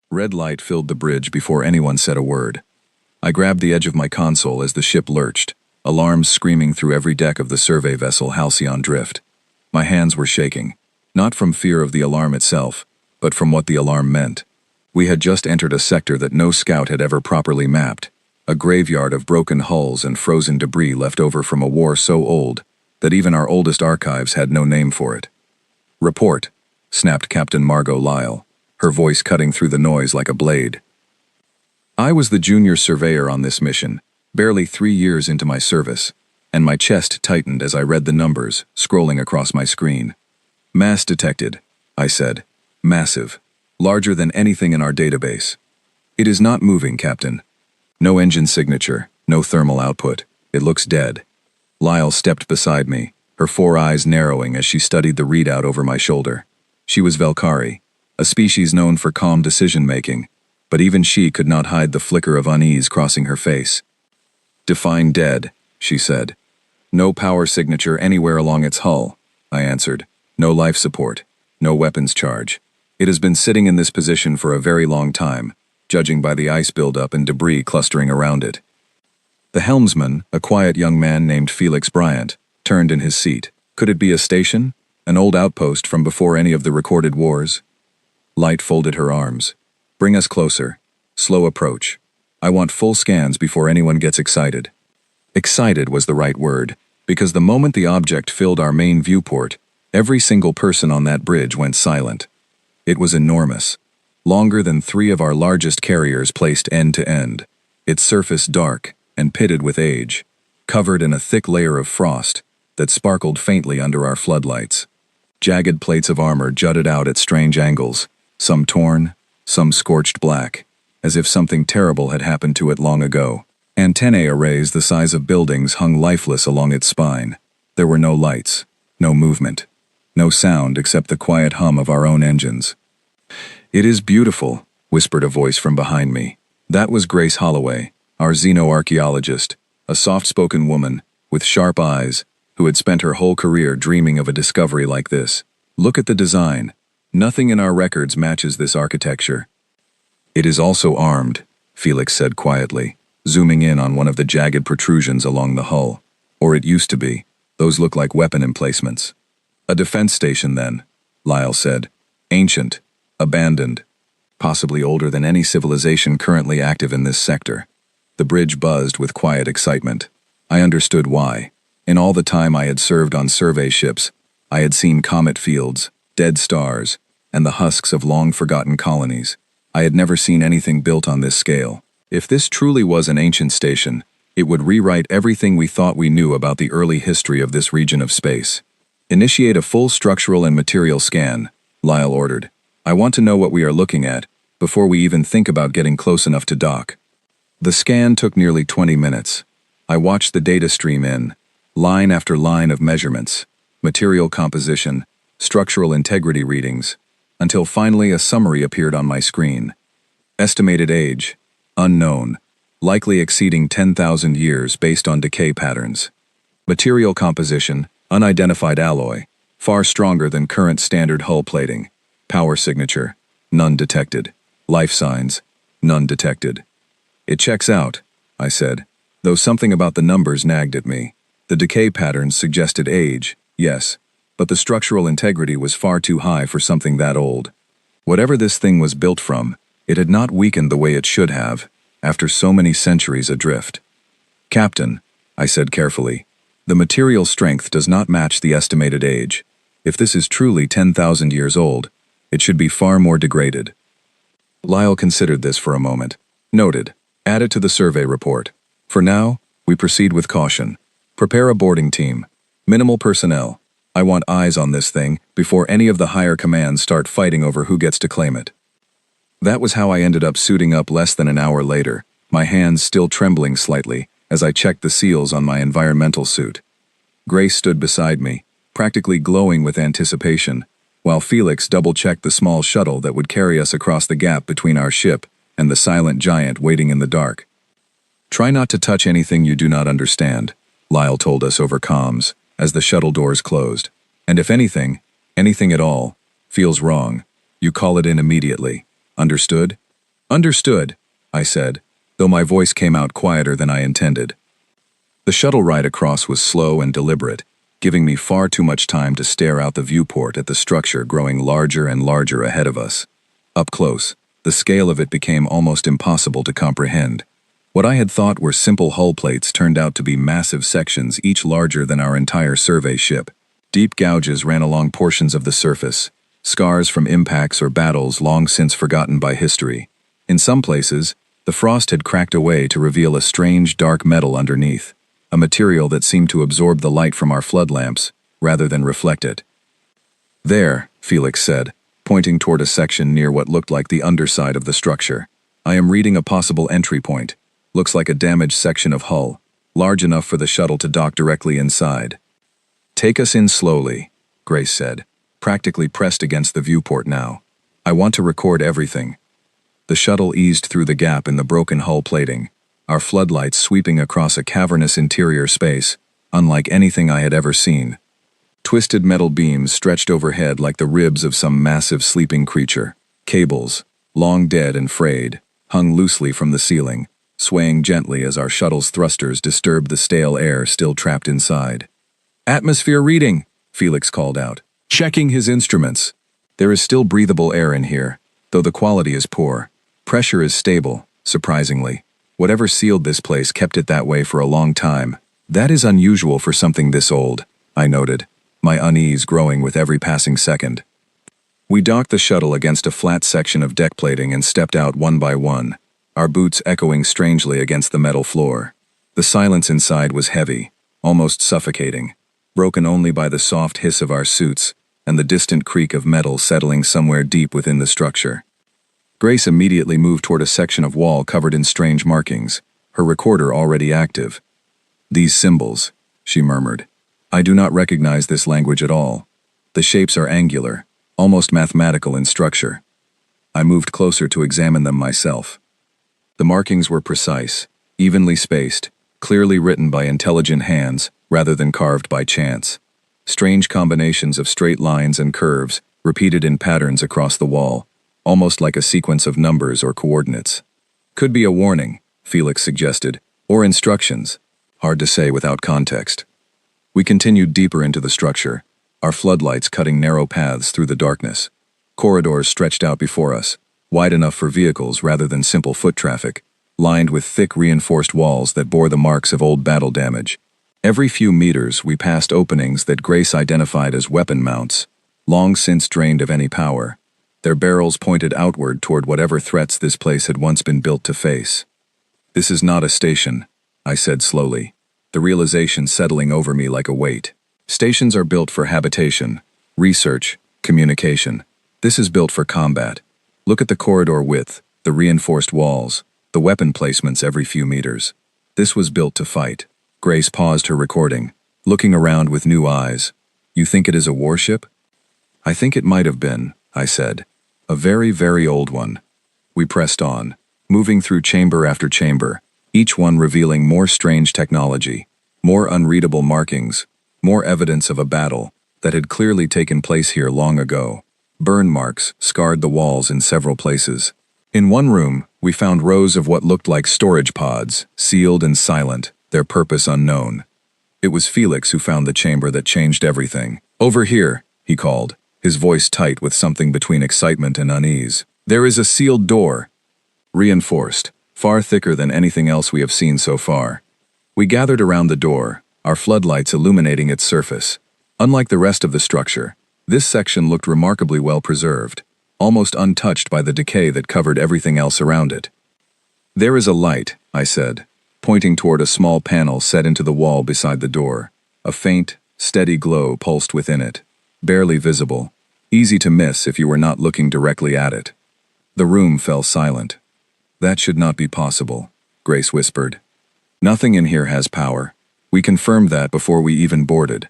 Red light filled the bridge before anyone said a word. I grabbed the edge of my console as the ship lurched, alarms screaming through every deck of the survey vessel Halcyon Drift. My hands were shaking, not from fear of the alarm itself, but from what the alarm meant. We had just entered a sector that no scout had ever properly mapped, a graveyard of broken hulls and frozen debris left over from a war so old that even our oldest archives had no name for it. "Report," snapped Captain Margot Lyle, her voice cutting through the noise like a blade. I was the junior surveyor on this mission, barely 3 years into my service, and my chest tightened as I read the numbers scrolling across my screen. "Mass detected," I said. "Massive. Larger than anything in our database. It is not moving, Captain. No engine signature, no thermal output. It looks dead." Lyle stepped beside me, her 4 eyes narrowing as she studied the readout over my shoulder. She was Velkari, a species known for calm decision-making, but even she could not hide the flicker of unease crossing her face. "Define dead," she said. "No power signature anywhere along its hull," I answered. "No life support, no weapons charge. It has been sitting in this position for a very long time, judging by the ice buildup and debris clustering around it." The helmsman, a quiet young man named Felix Bryant, turned in his seat. Could it be a station? An old outpost from before any of the recorded wars? Light folded her arms. "Bring us closer. Slow approach. I want full scans before anyone gets excited." Excited was the right word, because the moment the object filled our main viewport, every single person on that bridge went silent. It was enormous, longer than 3 of our largest carriers placed end to end, its surface dark and pitted with age, covered in a thick layer of frost that sparkled faintly under our floodlights. Jagged plates of armor jutted out at strange angles, some torn, some scorched black, as if something terrible had happened to it long ago. Antennae arrays the size of buildings hung lifeless along its spine. There were no lights, no movement, no sound except the quiet hum of our own engines. "It is beautiful," whispered a voice from behind me. That was Grace Holloway, our xenoarchaeologist, a soft-spoken woman with sharp eyes who had spent her whole career dreaming of a discovery like this. "Look at the design. Nothing in our records matches this architecture." "It is also armed," Felix said quietly, zooming in on one of the jagged protrusions along the hull. "Or it used to be. Those look like weapon emplacements." "A defense station, then," Lyle said. "Ancient, abandoned, possibly older than any civilization currently active in this sector." The bridge buzzed with quiet excitement. I understood why. In all the time I had served on survey ships, I had seen comet fields, dead stars, and the husks of long-forgotten colonies. I had never seen anything built on this scale. If this truly was an ancient station, it would rewrite everything we thought we knew about the early history of this region of space. "Initiate a full structural and material scan," Lyle ordered. "I want to know what we are looking at before we even think about getting close enough to dock." The scan took nearly 20 minutes. I watched the data stream in, line after line of measurements, material composition, structural integrity readings, until finally a summary appeared on my screen. Estimated age, unknown, likely exceeding 10,000 years based on decay patterns. Material composition, unidentified alloy, far stronger than current standard hull plating. Power signature, none detected. Life signs, none detected. "It checks out," I said, though something about the numbers nagged at me. The decay patterns suggested age, yes, but the structural integrity was far too high for something that old. Whatever this thing was built from, it had not weakened the way it should have, after so many centuries adrift. "Captain," I said carefully, "the material strength does not match the estimated age. If this is truly 10,000 years old, it should be far more degraded." Lyle considered this for a moment. "Noted. Add it to the survey report. For now, we proceed with caution. Prepare a boarding team. Minimal personnel. I want eyes on this thing before any of the higher commands start fighting over who gets to claim it." That was how I ended up suiting up less than an hour later, my hands still trembling slightly as I checked the seals on my environmental suit. Grace stood beside me, practically glowing with anticipation, while Felix double-checked the small shuttle that would carry us across the gap between our ship and the silent giant waiting in the dark. "Try not to touch anything you do not understand," Lyle told us over comms as the shuttle doors closed. "And if anything at all, feels wrong, you call it in immediately. Understood?" Understood, I said, though my voice came out quieter than I intended. The shuttle ride across was slow and deliberate, giving me far too much time to stare out the viewport at the structure growing larger and larger ahead of us. Up close, the scale of it became almost impossible to comprehend. What I had thought were simple hull plates turned out to be massive sections, each larger than our entire survey ship. Deep gouges ran along portions of the surface, scars from impacts or battles long since forgotten by history. In some places, the frost had cracked away to reveal a strange dark metal underneath, a material that seemed to absorb the light from our flood lamps, rather than reflect it. There, Felix said, pointing toward a section near what looked like the underside of the structure. I am reading a possible entry point. Looks like a damaged section of hull, large enough for the shuttle to dock directly inside. Take us in slowly, Grace said, practically pressed against the viewport now. I want to record everything. The shuttle eased through the gap in the broken hull plating, our floodlights sweeping across a cavernous interior space, unlike anything I had ever seen. Twisted metal beams stretched overhead like the ribs of some massive sleeping creature. Cables, long dead and frayed, hung loosely from the ceiling, swaying gently as our shuttle's thrusters disturbed the stale air still trapped inside. Atmosphere reading, Felix called out, checking his instruments. There is still breathable air in here, though the quality is poor. Pressure is stable, surprisingly. Whatever sealed this place kept it that way for a long time. That is unusual for something this old, I noted, my unease growing with every passing second. We docked the shuttle against a flat section of deck plating and stepped out one by one, our boots echoing strangely against the metal floor. The silence inside was heavy, almost suffocating, broken only by the soft hiss of our suits and the distant creak of metal settling somewhere deep within the structure. Grace immediately moved toward a section of wall covered in strange markings, her recorder already active. These symbols, she murmured. I do not recognize this language at all. The shapes are angular, almost mathematical in structure. I moved closer to examine them myself. The markings were precise, evenly spaced, clearly written by intelligent hands rather than carved by chance. Strange combinations of straight lines and curves, repeated in patterns across the wall, almost like a sequence of numbers or coordinates. Could be a warning, Felix suggested, or instructions. Hard to say without context. We continued deeper into the structure, our floodlights cutting narrow paths through the darkness. Corridors stretched out before us, wide enough for vehicles rather than simple foot traffic, lined with thick reinforced walls that bore the marks of old battle damage. Every few meters we passed openings that Grace identified as weapon mounts, long since drained of any power. Their barrels pointed outward toward whatever threats this place had once been built to face. This is not a station, I said slowly, the realization settling over me like a weight. Stations are built for habitation, research, communication. This is built for combat. Look at the corridor width, the reinforced walls, the weapon placements every few meters. This was built to fight. Grace paused her recording, looking around with new eyes. You think it is a warship? I think it might have been, I said. A very, very old one. We pressed on, moving through chamber after chamber, each one revealing more strange technology, more unreadable markings, more evidence of a battle that had clearly taken place here long ago. Burn marks scarred the walls in several places. In one room, we found rows of what looked like storage pods, sealed and silent, their purpose unknown. It was Felix who found the chamber that changed everything. Over here, he called, his voice tight with something between excitement and unease. There is a sealed door. Reinforced, far thicker than anything else we have seen so far. We gathered around the door, our floodlights illuminating its surface. Unlike the rest of the structure, this section looked remarkably well preserved, almost untouched by the decay that covered everything else around it. There is a light, I said, pointing toward a small panel set into the wall beside the door. A faint, steady glow pulsed within it, barely visible, easy to miss if you were not looking directly at it. The room fell silent. That should not be possible, Grace whispered. Nothing in here has power. We confirmed that before we even boarded.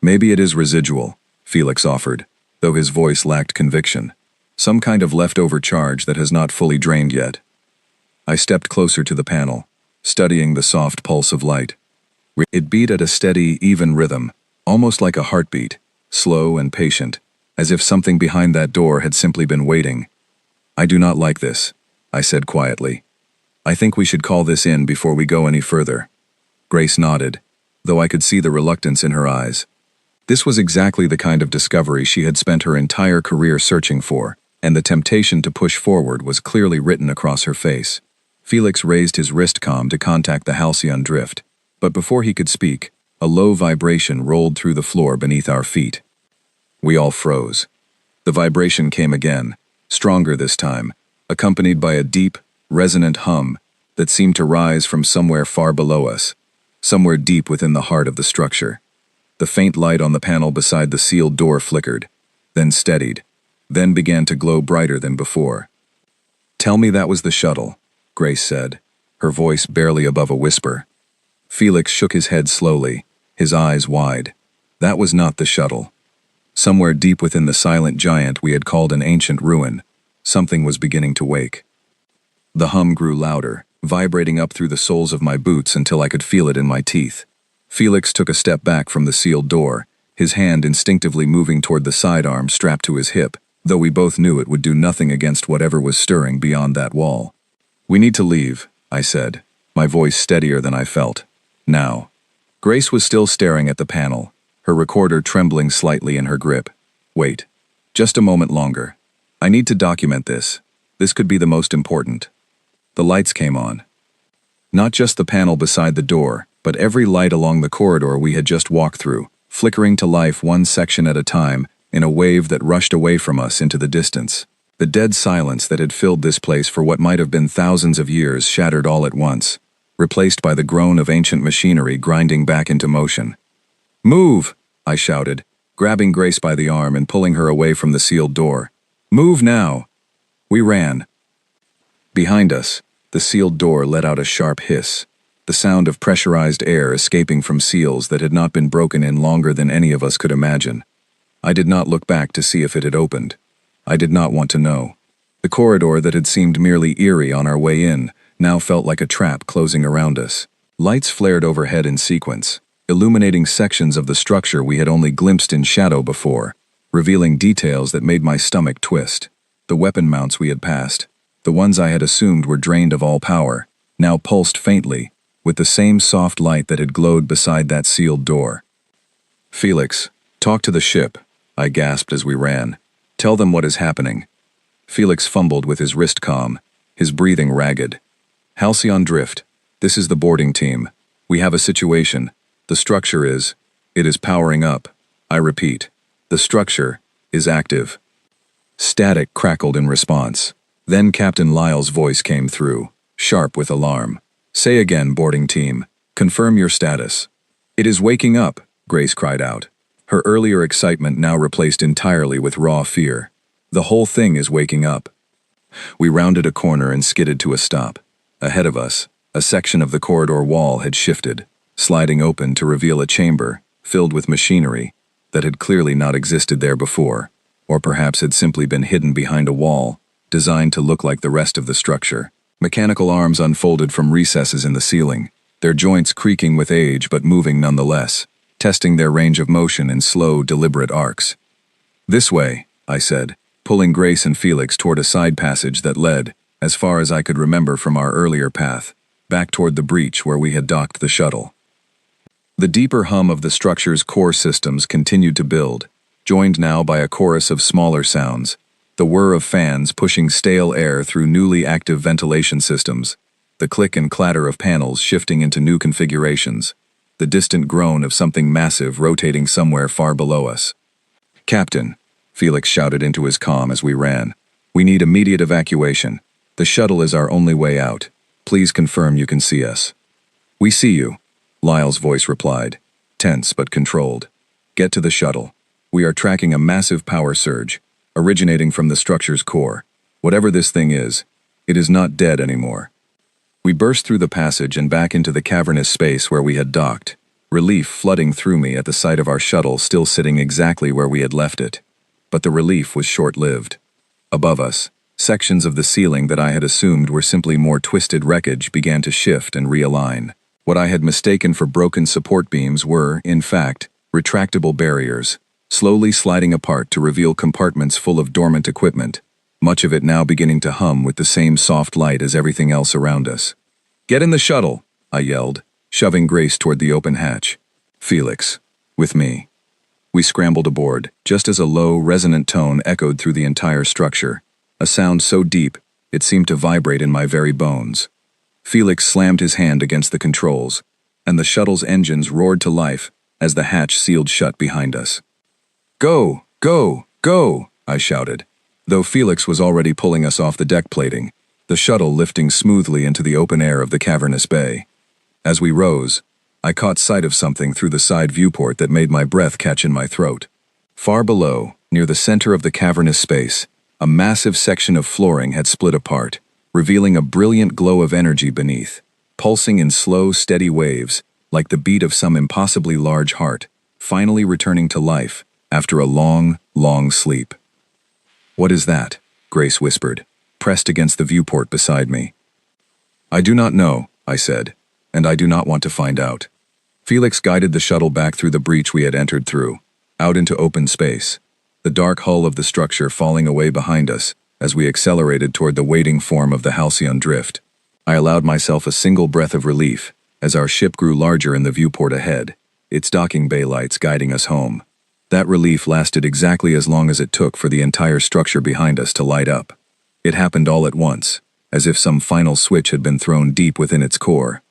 Maybe it is residual, Felix offered, though his voice lacked conviction. Some kind of leftover charge that has not fully drained yet. I stepped closer to the panel, studying the soft pulse of light. It beat at a steady, even rhythm, almost like a heartbeat, slow and patient, as if something behind that door had simply been waiting. I do not like this, I said quietly. "I think we should call this in before we go any further." Grace nodded, though I could see the reluctance in her eyes. This was exactly the kind of discovery she had spent her entire career searching for, and the temptation to push forward was clearly written across her face. Felix raised his wristcom to contact the Halcyon drift, but before he could speak, a low vibration rolled through the floor beneath our feet. We all froze. The vibration came again, stronger this time, accompanied by a deep, resonant hum that seemed to rise from somewhere far below us, somewhere deep within the heart of the structure. The faint light on the panel beside the sealed door flickered, then steadied, then began to glow brighter than before. "Tell me that was the shuttle," Grace said, her voice barely above a whisper. Felix shook his head slowly, his eyes wide. That was not the shuttle. Somewhere deep within the silent giant we had called an ancient ruin, something was beginning to wake. The hum grew louder, vibrating up through the soles of my boots until I could feel it in my teeth. Felix took a step back from the sealed door, his hand instinctively moving toward the sidearm strapped to his hip, though we both knew it would do nothing against whatever was stirring beyond that wall. "We need to leave," I said, my voice steadier than I felt. "Now." Grace was still staring at the panel, her recorder trembling slightly in her grip. "Wait. Just a moment longer. I need to document this. This could be the most important." The lights came on. Not just the panel beside the door, but every light along the corridor we had just walked through, flickering to life one section at a time, in a wave that rushed away from us into the distance. The dead silence that had filled this place for what might have been thousands of years shattered all at once, replaced by the groan of ancient machinery grinding back into motion. "Move!" I shouted, grabbing Grace by the arm and pulling her away from the sealed door. "Move now!" We ran. Behind us, the sealed door let out a sharp hiss, the sound of pressurized air escaping from seals that had not been broken in longer than any of us could imagine. I did not look back to see if it had opened. I did not want to know. The corridor that had seemed merely eerie on our way in now felt like a trap closing around us. Lights flared overhead in sequence, illuminating sections of the structure we had only glimpsed in shadow before, revealing details that made my stomach twist. The weapon mounts we had passed, the ones I had assumed were drained of all power, now pulsed faintly, with the same soft light that had glowed beside that sealed door. "Felix, talk to the ship," I gasped as we ran. "Tell them what is happening." Felix fumbled with his wristcom, his breathing ragged. "Halcyon drift, this is the boarding team. We have a situation. The structure is powering up. I repeat, the structure is active." Static crackled in response. Then Captain Lyle's voice came through, sharp with alarm. "Say again, boarding team. Confirm your status." "It is waking up," Grace cried out, her earlier excitement now replaced entirely with raw fear. "The whole thing is waking up." We rounded a corner and skidded to a stop. Ahead of us, a section of the corridor wall had shifted, sliding open to reveal a chamber filled with machinery that had clearly not existed there before, or perhaps had simply been hidden behind a wall, designed to look like the rest of the structure. Mechanical arms unfolded from recesses in the ceiling, their joints creaking with age but moving nonetheless, testing their range of motion in slow, deliberate arcs. "This way," I said, pulling Grace and Felix toward a side passage that led, as far as I could remember from our earlier path, back toward the breach where we had docked the shuttle. The deeper hum of the structure's core systems continued to build, joined now by a chorus of smaller sounds, the whir of fans pushing stale air through newly active ventilation systems, the click and clatter of panels shifting into new configurations, the distant groan of something massive rotating somewhere far below us. "Captain," Felix shouted into his comm as we ran, "we need immediate evacuation. The shuttle is our only way out. Please confirm you can see us." "We see you," Lyle's voice replied, tense but controlled. "Get to the shuttle. We are tracking a massive power surge, originating from the structure's core. Whatever this thing is, it is not dead anymore." We burst through the passage and back into the cavernous space where we had docked, relief flooding through me at the sight of our shuttle still sitting exactly where we had left it. But the relief was short-lived. Above us, sections of the ceiling that I had assumed were simply more twisted wreckage began to shift and realign. What I had mistaken for broken support beams were, in fact, retractable barriers, slowly sliding apart to reveal compartments full of dormant equipment, much of it now beginning to hum with the same soft light as everything else around us. "Get in the shuttle," I yelled, shoving Grace toward the open hatch. Felix, with me. We scrambled aboard, just as a low, resonant tone echoed through the entire structure, a sound so deep it seemed to vibrate in my very bones. Felix slammed his hand against the controls, and the shuttle's engines roared to life as the hatch sealed shut behind us. "Go! Go! Go!" I shouted, though Felix was already pulling us off the deck plating, the shuttle lifting smoothly into the open air of the cavernous bay. As we rose, I caught sight of something through the side viewport that made my breath catch in my throat. Far below, near the center of the cavernous space, a massive section of flooring had split apart, revealing a brilliant glow of energy beneath, pulsing in slow, steady waves, like the beat of some impossibly large heart, finally returning to life after a long, long sleep. "What is that?" Grace whispered, pressed against the viewport beside me. "I do not know," I said, "and I do not want to find out." Felix guided the shuttle back through the breach we had entered through, out into open space, the dark hull of the structure falling away behind us as we accelerated toward the waiting form of the Halcyon drift. I allowed myself a single breath of relief as our ship grew larger in the viewport ahead, its docking bay lights guiding us home. That relief lasted exactly as long as it took for the entire structure behind us to light up. It happened all at once, as if some final switch had been thrown deep within its core.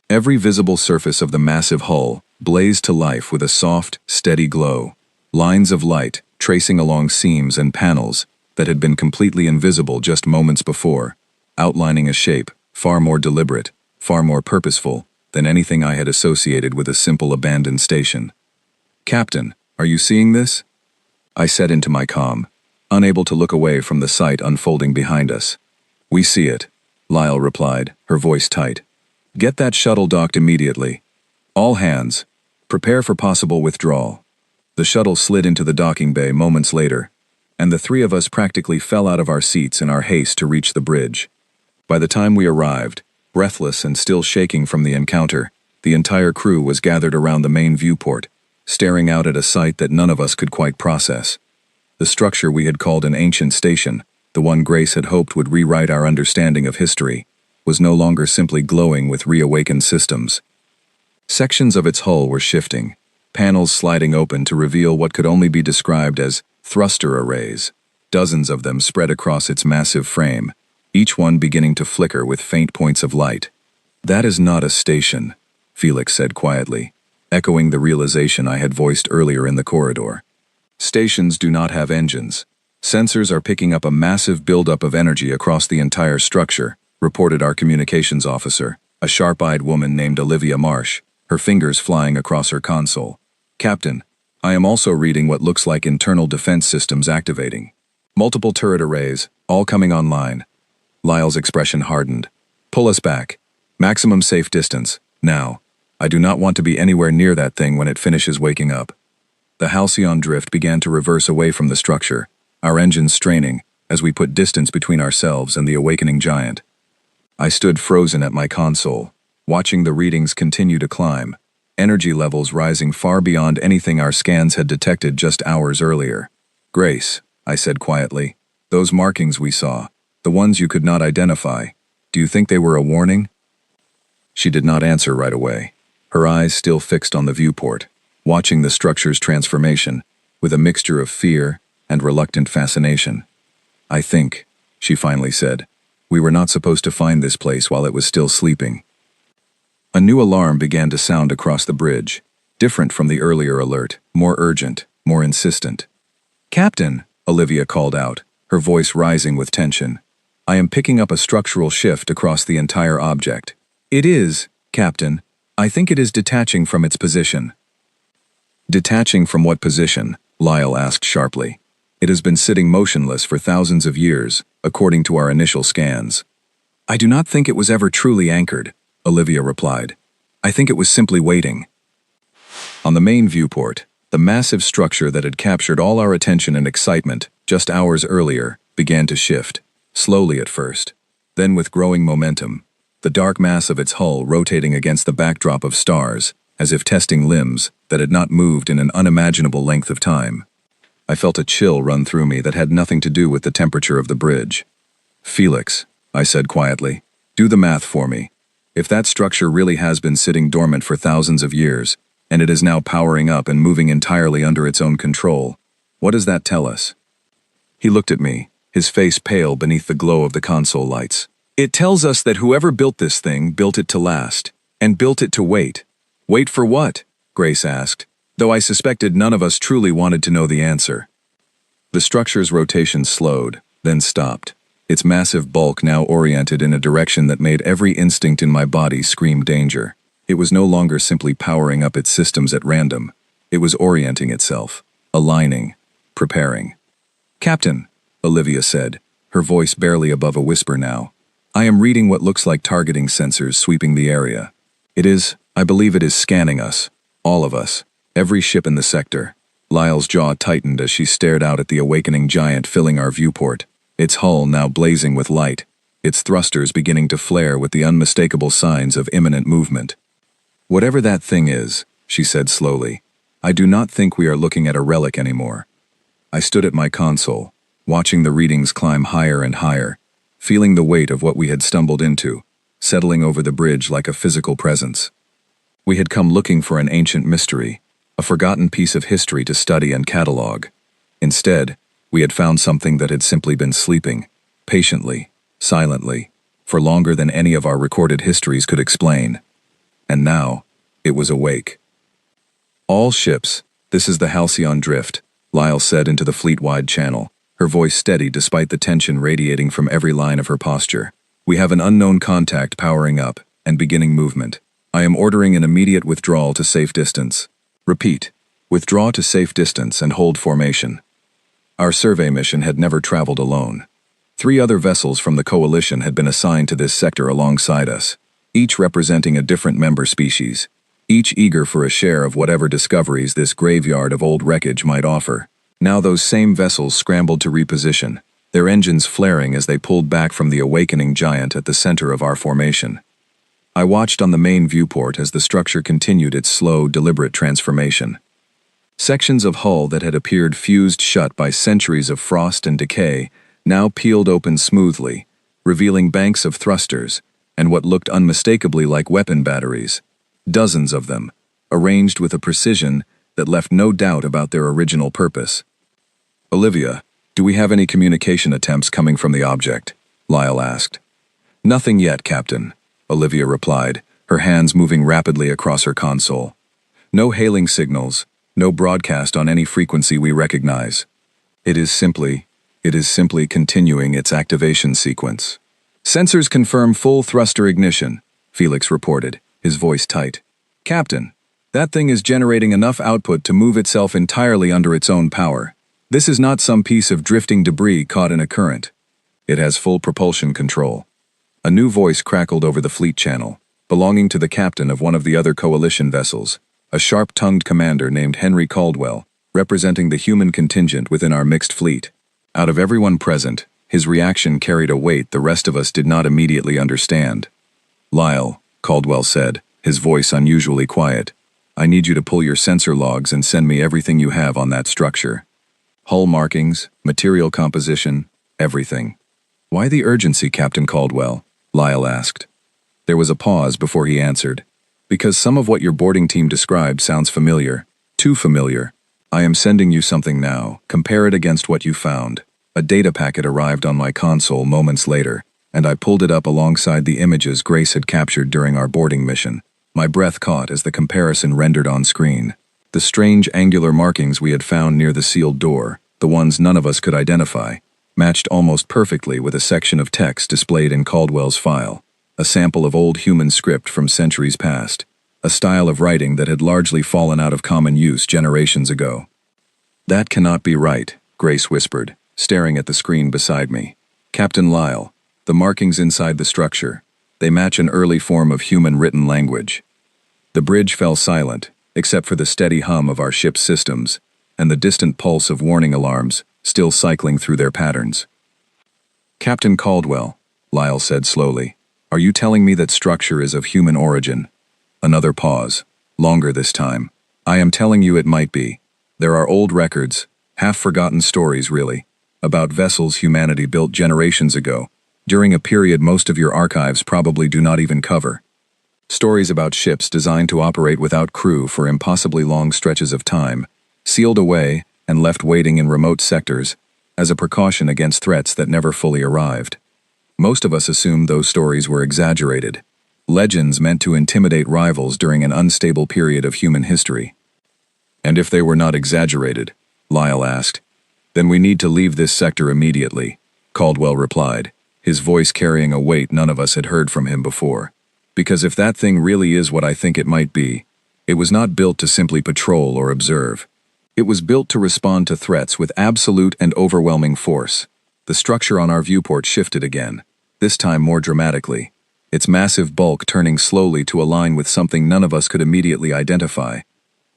Every visible surface of the massive hull blazed to life with a soft, steady glow, lines of light tracing along seams and panels that had been completely invisible just moments before, outlining a shape far more deliberate, far more purposeful than anything I had associated with a simple abandoned station. "Captain, are you seeing this?" I said into my comm, unable to look away from the sight unfolding behind us. "We see it," Lyle replied, her voice tight. "Get that shuttle docked immediately. All hands, prepare for possible withdrawal." The shuttle slid into the docking bay moments later, and the three of us practically fell out of our seats in our haste to reach the bridge. By the time we arrived, breathless and still shaking from the encounter, the entire crew was gathered around the main viewport, staring out at a sight that none of us could quite process. The structure we had called an ancient station, the one Grace had hoped would rewrite our understanding of history, was no longer simply glowing with reawakened systems. Sections of its hull were shifting, panels sliding open to reveal what could only be described as thruster arrays, dozens of them spread across its massive frame, each one beginning to flicker with faint points of light. "That is not a station," Felix said quietly, echoing the realization I had voiced earlier in the corridor. "Stations do not have engines. Sensors are picking up a massive buildup of energy across the entire structure," reported our communications officer, a sharp-eyed woman named Olivia Marsh, her fingers flying across her console. "Captain, I am also reading what looks like internal defense systems activating. Multiple turret arrays, all coming online." Lyle's expression hardened. "Pull us back. Maximum safe distance, now. I do not want to be anywhere near that thing when it finishes waking up." The Halcyon drift began to reverse away from the structure, our engines straining as we put distance between ourselves and the awakening giant. I stood frozen at my console, watching the readings continue to climb, energy levels rising far beyond anything our scans had detected just hours earlier. "Grace," I said quietly, "those markings we saw, the ones you could not identify, do you think they were a warning?" She did not answer right away, her eyes still fixed on the viewport, watching the structure's transformation with a mixture of fear and reluctant fascination. "I think," she finally said, "we were not supposed to find this place while it was still sleeping." A new alarm began to sound across the bridge, different from the earlier alert, more urgent, more insistent. "Captain," Olivia called out, her voice rising with tension, "I am picking up a structural shift across the entire object." "It is, Captain. I think it is detaching from its position." "Detaching from what position?" Lyle asked sharply. "It has been sitting motionless for thousands of years, according to our initial scans." "I do not think it was ever truly anchored," Olivia replied. "I think it was simply waiting." On the main viewport, the massive structure that had captured all our attention and excitement just hours earlier began to shift, slowly at first, then with growing momentum, the dark mass of its hull rotating against the backdrop of stars, as if testing limbs that had not moved in an unimaginable length of time. I felt a chill run through me that had nothing to do with the temperature of the bridge. "Felix," I said quietly, "do the math for me. If that structure really has been sitting dormant for thousands of years, and it is now powering up and moving entirely under its own control, what does that tell us?" He looked at me, his face pale beneath the glow of the console lights. "It tells us that whoever built this thing built it to last, and built it to wait." "Wait for what?" Grace asked, though I suspected none of us truly wanted to know the answer. The structure's rotation slowed, then stopped, its massive bulk now oriented in a direction that made every instinct in my body scream danger. It was no longer simply powering up its systems at random. It was orienting itself, aligning, preparing. "Captain," Olivia said, her voice barely above a whisper now, "I am reading what looks like targeting sensors sweeping the area. I believe it is scanning us, all of us, every ship in the sector." Lyle's jaw tightened as she stared out at the awakening giant filling our viewport, its hull now blazing with light, its thrusters beginning to flare with the unmistakable signs of imminent movement. "Whatever that thing is," she said slowly, "I do not think we are looking at a relic anymore." I stood at my console, watching the readings climb higher and higher, feeling the weight of what we had stumbled into, settling over the bridge like a physical presence. We had come looking for an ancient mystery, a forgotten piece of history to study and catalog. Instead, we had found something that had simply been sleeping, patiently, silently, for longer than any of our recorded histories could explain. And now, it was awake. "All ships, this is the Halcyon Drift," Lyle said into the fleet-wide channel, her voice steady despite the tension radiating from every line of her posture. "We have an unknown contact powering up and beginning movement. I am ordering an immediate withdrawal to safe distance. Repeat, withdraw to safe distance and hold formation." Our survey mission had never traveled alone. 3 other vessels from the Coalition had been assigned to this sector alongside us, each representing a different member species, each eager for a share of whatever discoveries this graveyard of old wreckage might offer. Now those same vessels scrambled to reposition, their engines flaring as they pulled back from the awakening giant at the center of our formation. I watched on the main viewport as the structure continued its slow, deliberate transformation. Sections of hull that had appeared fused shut by centuries of frost and decay now peeled open smoothly, revealing banks of thrusters and what looked unmistakably like weapon batteries, dozens of them, arranged with a precision that left no doubt about their original purpose. "Olivia, do we have any communication attempts coming from the object?" Lyle asked. "Nothing yet, Captain," Olivia replied, her hands moving rapidly across her console. "No hailing signals, no broadcast on any frequency we recognize. It is simply continuing its activation sequence." "Sensors confirm full thruster ignition," Felix reported, his voice tight. "Captain, that thing is generating enough output to move itself entirely under its own power. This is not some piece of drifting debris caught in a current. It has full propulsion control." A new voice crackled over the fleet channel, belonging to the captain of one of the other Coalition vessels, a sharp-tongued commander named Henry Caldwell, representing the human contingent within our mixed fleet. Out of everyone present, his reaction carried a weight the rest of us did not immediately understand. "Lyle," Caldwell said, his voice unusually quiet, "I need you to pull your sensor logs and send me everything you have on that structure. Hull markings, material composition, everything." "Why the urgency, Captain Caldwell?" Lyle asked. There was a pause before he answered. "Because some of what your boarding team described sounds familiar. Too familiar. I am sending you something now. Compare it against what you found." A data packet arrived on my console moments later, and I pulled it up alongside the images Grace had captured during our boarding mission. My breath caught as the comparison rendered on screen. The strange angular markings we had found near the sealed door, the ones none of us could identify, matched almost perfectly with a section of text displayed in Caldwell's file, a sample of old human script from centuries past, a style of writing that had largely fallen out of common use generations ago. "That cannot be right," Grace whispered, staring at the screen beside me. "Captain Lyle, the markings inside the structure, they match an early form of human written language." The bridge fell silent, except for the steady hum of our ship's systems, and the distant pulse of warning alarms, still cycling through their patterns. "Captain Caldwell," Lyle said slowly, "are you telling me that structure is of human origin?" Another pause, longer this time. "I am telling you it might be. There are old records, Half-forgotten stories, really, about vessels humanity built generations ago, during a period most of your archives probably do not even cover. Stories about ships designed to operate without crew for impossibly long stretches of time, sealed away and left waiting in remote sectors, as a precaution against threats that never fully arrived. Most of us assumed those stories were exaggerated, legends meant to intimidate rivals during an unstable period of human history. And if they were not exaggerated, Lyle asked, then we need to leave this sector immediately, Caldwell replied, his voice carrying a weight none of us had heard from him before. Because if that thing really is what I think it might be, it was not built to simply patrol or observe. It was built to respond to threats with absolute and overwhelming force. The structure on our viewport shifted again, this time more dramatically, its massive bulk turning slowly to align with something none of us could immediately identify.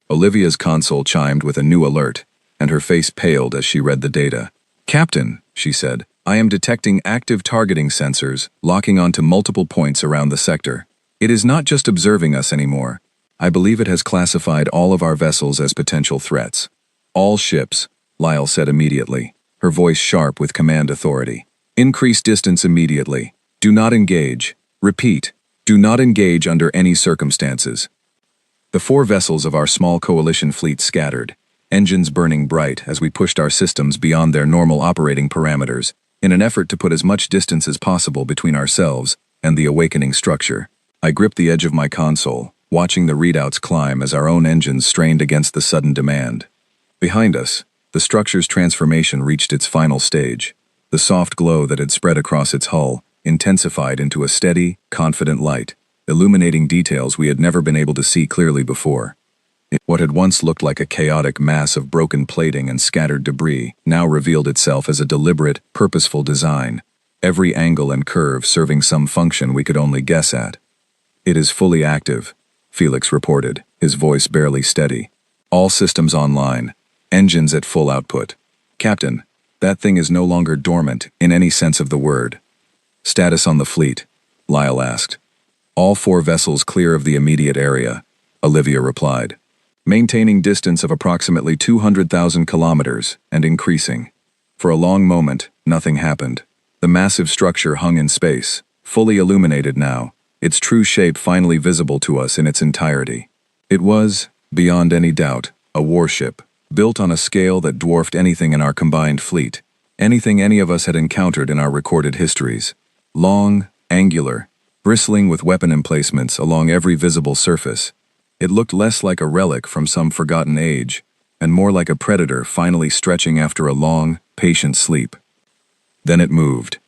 Olivia's console chimed with a new alert, and her face paled as she read the data. "Captain," she said, "I am detecting active targeting sensors locking onto multiple points around the sector. It is not just observing us anymore. I believe it has classified all of our vessels as potential threats." "All ships," Lyle said immediately, her voice sharp with command authority. "Increase distance immediately. Do not engage. Repeat, do not engage under any circumstances." The 4 vessels of our small coalition fleet scattered, engines burning bright as we pushed our systems beyond their normal operating parameters, in an effort to put as much distance as possible between ourselves and the awakening structure. I gripped the edge of my console, watching the readouts climb as our own engines strained against the sudden demand. Behind us, the structure's transformation reached its final stage. The soft glow that had spread across its hull intensified into a steady, confident light, illuminating details we had never been able to see clearly before. What had once looked like a chaotic mass of broken plating and scattered debris now revealed itself as a deliberate, purposeful design, every angle and curve serving some function we could only guess at. "It is fully active," Felix reported, his voice barely steady. "All systems online, engines at full output. Captain, that thing is no longer dormant in any sense of the word." "Status on the fleet?" Lyle asked. "All 4 vessels clear of the immediate area," Olivia replied. "Maintaining distance of approximately 200,000 kilometers and increasing." For a long moment, nothing happened. The massive structure hung in space, fully illuminated now, its true shape finally visible to us in its entirety. It was, beyond any doubt, a warship, built on a scale that dwarfed anything in our combined fleet, anything any of us had encountered in our recorded histories. Long, angular, bristling with weapon emplacements along every visible surface, it looked less like a relic from some forgotten age, and more like a predator finally stretching after a long, patient sleep. Then it moved.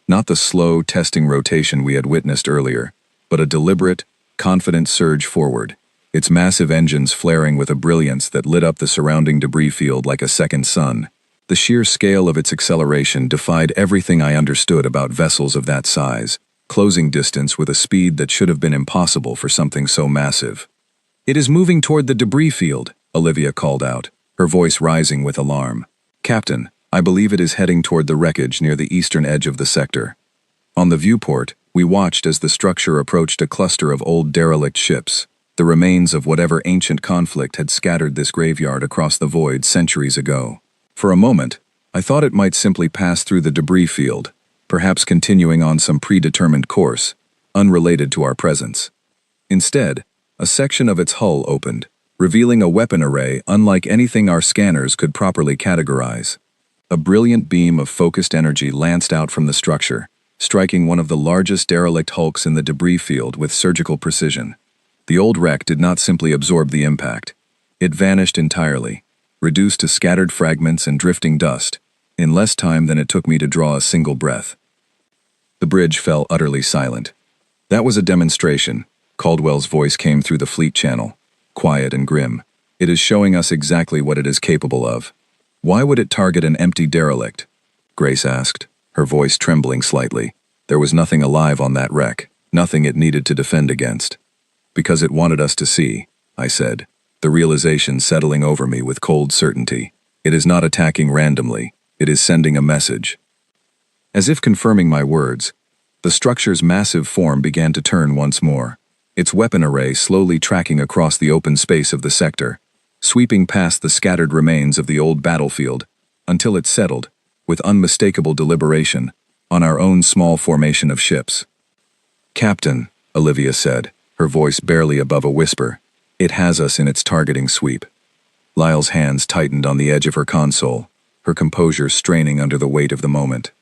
Not the slow, testing rotation we had witnessed earlier, but a deliberate, confident surge forward, its massive engines flaring with a brilliance that lit up the surrounding debris field like a second sun. The sheer scale of its acceleration defied everything I understood about vessels of that size, closing distance with a speed that should have been impossible for something so massive. "It is moving toward the debris field," Olivia called out, her voice rising with alarm. "Captain, I believe it is heading toward the wreckage near the eastern edge of the sector." On the viewport, we watched as the structure approached a cluster of old derelict ships, the remains of whatever ancient conflict had scattered this graveyard across the void centuries ago. For a moment, I thought it might simply pass through the debris field, perhaps continuing on some predetermined course, unrelated to our presence. Instead, a section of its hull opened, revealing a weapon array unlike anything our scanners could properly categorize. A brilliant beam of focused energy lanced out from the structure, striking one of the largest derelict hulks in the debris field with surgical precision. The old wreck did not simply absorb the impact. It vanished entirely, reduced to scattered fragments and drifting dust, in less time than it took me to draw a single breath. The bridge fell utterly silent. "That was a demonstration," Caldwell's voice came through the fleet channel, quiet and grim. "It is showing us exactly what it is capable of." "Why would it target an empty derelict?" Grace asked, her voice trembling slightly. "There was nothing alive on that wreck, nothing it needed to defend against." "Because it wanted us to see," I said, the realization settling over me with cold certainty. "It is not attacking randomly, it is sending a message." As if confirming my words, the structure's massive form began to turn once more, its weapon array slowly tracking across the open space of the sector, sweeping past the scattered remains of the old battlefield, until it settled, with unmistakable deliberation, on our own small formation of ships. "Captain," Olivia said, her voice barely above a whisper, "it has us in its targeting sweep." Lyle's hands tightened on the edge of her console, her composure straining under the weight of the moment.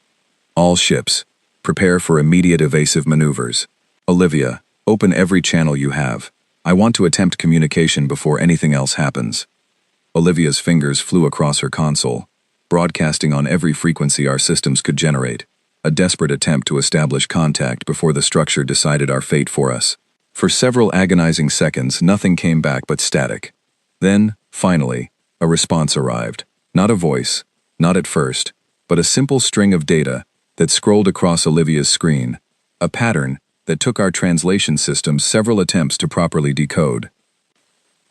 "All ships, prepare for immediate evasive maneuvers. Olivia, open every channel you have. I want to attempt communication before anything else happens." Olivia's fingers flew across her console, broadcasting on every frequency our systems could generate, a desperate attempt to establish contact before the structure decided our fate for us. For several agonizing seconds, nothing came back but static. Then, finally, a response arrived. Not a voice, not at first, but a simple string of data that scrolled across Olivia's screen, a pattern that took our translation system several attempts to properly decode.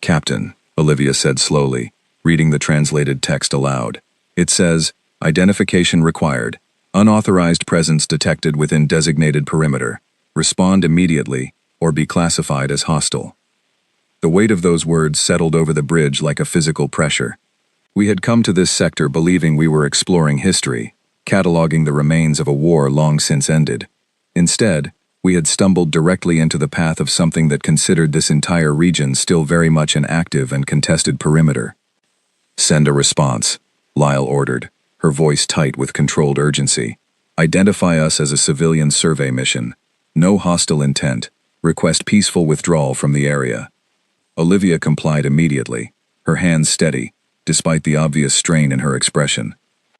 "Captain," Olivia said slowly, reading the translated text aloud. "It says, identification required. Unauthorized presence detected within designated perimeter. Respond immediately, or be classified as hostile." The weight of those words settled over the bridge like a physical pressure. We had come to this sector believing we were exploring history, cataloging the remains of a war long since ended. Instead, we had stumbled directly into the path of something that considered this entire region still very much an active and contested perimeter. "Send a response," Lyle ordered, her voice tight with controlled urgency. "Identify us as a civilian survey mission. No hostile intent. Request peaceful withdrawal from the area." Olivia complied immediately, her hands steady, despite the obvious strain in her expression.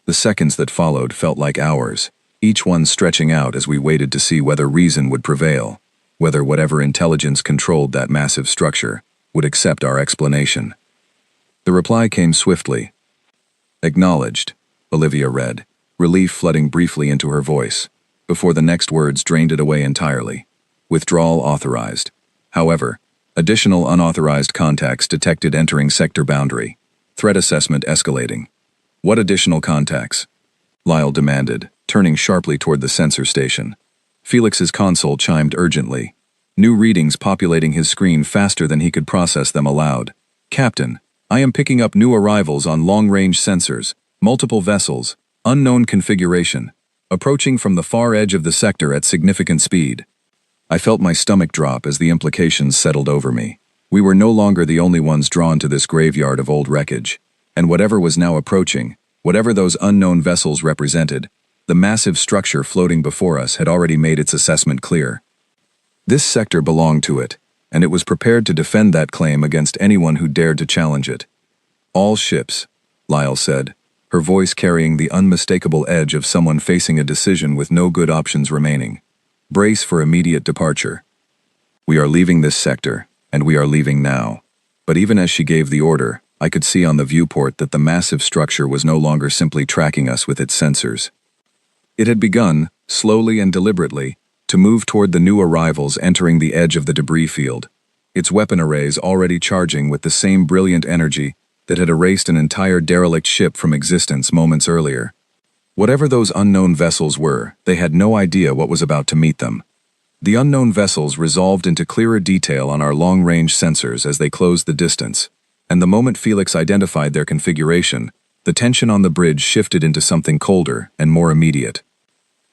The seconds that followed felt like hours, each one stretching out as we waited to see whether reason would prevail, whether whatever intelligence controlled that massive structure would accept our explanation. The reply came swiftly. "Acknowledged," Olivia read, relief flooding briefly into her voice, before the next words drained it away entirely. "Withdrawal authorized. However, additional unauthorized contacts detected entering sector boundary. Threat assessment escalating." "What additional contacts?" Lyle demanded, turning sharply toward the sensor station. Felix's console chimed urgently, new readings populating his screen faster than he could process them aloud. "Captain, I am picking up new arrivals on long-range sensors, multiple vessels, unknown configuration, approaching from the far edge of the sector at significant speed." I felt my stomach drop as the implications settled over me. We were no longer the only ones drawn to this graveyard of old wreckage, and whatever was now approaching, whatever those unknown vessels represented, the massive structure floating before us had already made its assessment clear. This sector belonged to it, and it was prepared to defend that claim against anyone who dared to challenge it. "All ships," Lyle said, her voice carrying the unmistakable edge of someone facing a decision with no good options remaining. "Brace for immediate departure. We are leaving this sector, and we are leaving now." But even as she gave the order, I could see on the viewport that the massive structure was no longer simply tracking us with its sensors. It had begun, slowly and deliberately, to move toward the new arrivals entering the edge of the debris field, its weapon arrays already charging with the same brilliant energy that had erased an entire derelict ship from existence moments earlier. Whatever those unknown vessels were, they had no idea what was about to meet them. The unknown vessels resolved into clearer detail on our long-range sensors as they closed the distance, and the moment Felix identified their configuration, the tension on the bridge shifted into something colder and more immediate.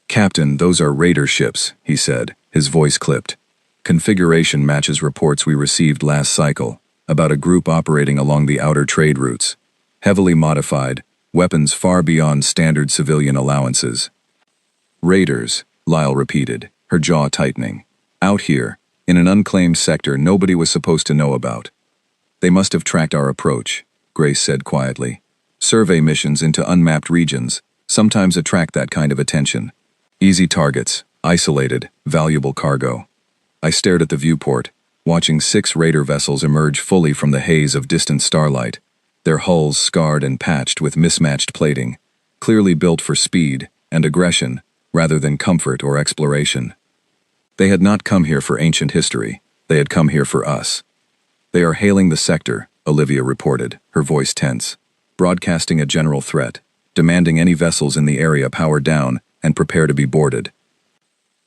"Captain, those are raider ships," he said, his voice clipped. "Configuration matches reports we received last cycle, about a group operating along the outer trade routes. Heavily modified, weapons far beyond standard civilian allowances." "Raiders," Lyle repeated, her jaw tightening. "Out here, in an unclaimed sector nobody was supposed to know about." "They must have tracked our approach," Grace said quietly. "Survey missions into unmapped regions sometimes attract that kind of attention. Easy targets, isolated, valuable cargo." I stared at the viewport, watching 6 raider vessels emerge fully from the haze of distant starlight, their hulls scarred and patched with mismatched plating, clearly built for speed and aggression rather than comfort or exploration. They had not come here for ancient history, they had come here for us. "They are hailing the sector," Olivia reported, her voice tense, broadcasting a general threat, demanding any vessels in the area power down and prepare to be boarded.